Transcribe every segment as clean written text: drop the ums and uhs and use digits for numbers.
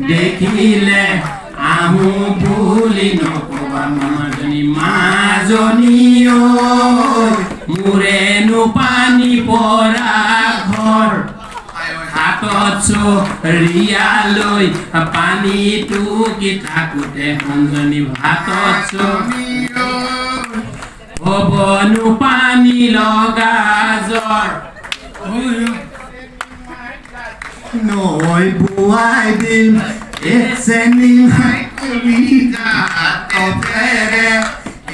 দেখিলে আহু ভুলি নকবা মাজনী মাজনী মোৰেনো পানী পৰা ঘৰ হাতত চৰিয়া লৈ পানীটো কি থাকোতে সংজনী হাতত হ'বনো পানী লগা জ্বৰ নৈ বোৱাই দিম এচেনি মাইকুলিজা তপেৰে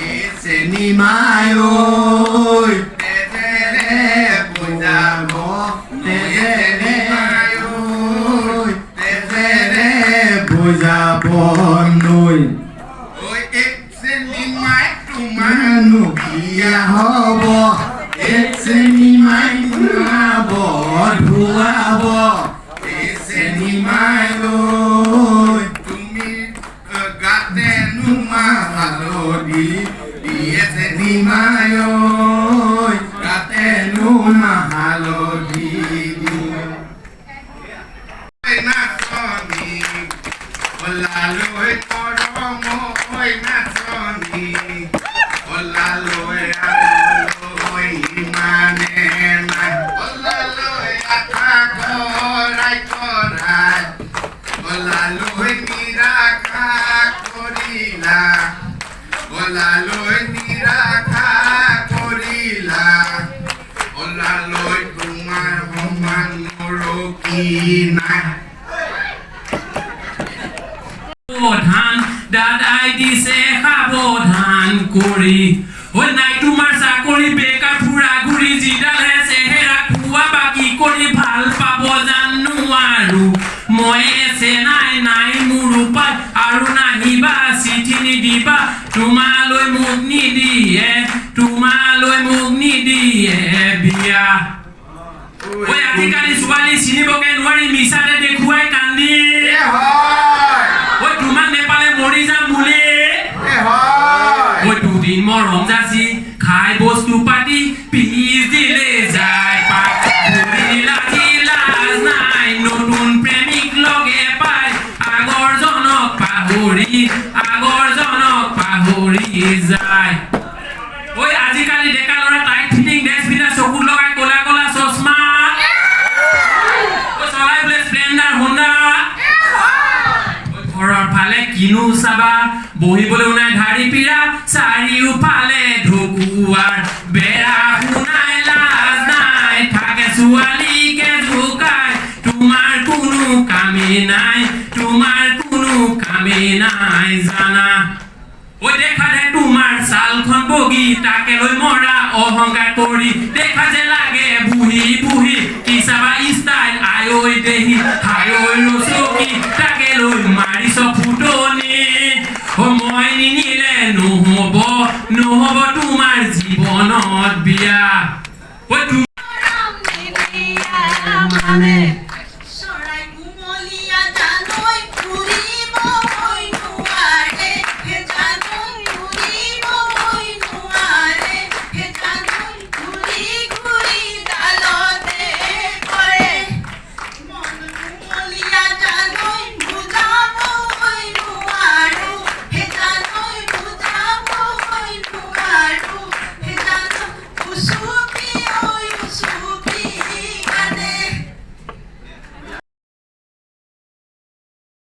এচেনি মায়ৈ তেজেৰে বুজাব তেজেৰে মায়ৈ তেজেৰে বুজাব নৈ ঐ এচেনি মাই তোমাৰনো বিয়া হ'ব এচেনি মাই ধুৱাব ধুৱাব তুমি গাতে নুমা হালধি এচেনি মায় গাতে নুমা হালধি নাচনি ওলালৈ কৰম নাচনি ওলালৈ আললৈ ইমানে নাই ওলালৈ আশা কৰাই কৰাই ওলালৈ নিৰাশা কৰিলা ওলালৈ নিৰাশা কৰিলা ওলালৈ তোমাৰ সমান ৰখি নাই ধান দাদাই দিছে সাৱধান কৰি ঐ নাই তোমাৰ চাকৰি বেকাৰ ফুৰা ঘূৰি যিডাল হে চেহেৰা খোৱা বাকী কৰি ভাল পাব জানো আৰু মই এছে নাই নাই মোৰ উপায় আৰু নাহিবা চিঠি নিদিবা তোমালৈ মোক নিদিয়ে বিয়া ঐ আজিকালি ছোৱালী চিনিবকে নোৱাৰি মিছাতে দেখুৱাই কান্দি ঐ তোমাক নেপালে মৰি যাম বুলি ঐ দুদিন মৰম যাচি খাই বস্তু পাতি পিছ দিলে যায় নতুন প্ৰেমিক লগে পাই আগৰজনক পাহৰি যায় ঐ আজিকালি ডেকা ল'ৰা টাইট ফিটিং ড্ৰেছ পিন্ধা চকুত লগাই ক'লা ক'লা চশমা চলাই বোলে স্প্লেণ্ডাৰ হোণ্ডা ঘৰৰ ফালে কিনো চাবা বহিবলৈ নাই ধাৰি পিৰা চাৰিওফালে ঢকুৱাৰ বেৰা শুনাই লাজ নাই থাকে ছোৱালীকে জোকাই তোমাৰ কোনো কামে নাই জানা ঐ দেখা দে তোমাৰ ছালখন বগী তাকে লৈ মৰা অহংকাৰ কৰি দেখা যে লাগে বুহি কি চাবা ষ্টাইল আয়ৈ দেহি হায়ৈ ৰচকি তাকে লৈ মাৰিছ ফুটনি মই নিনিলে নহ'ব তোমাৰ জীৱনত বিয়া ঐ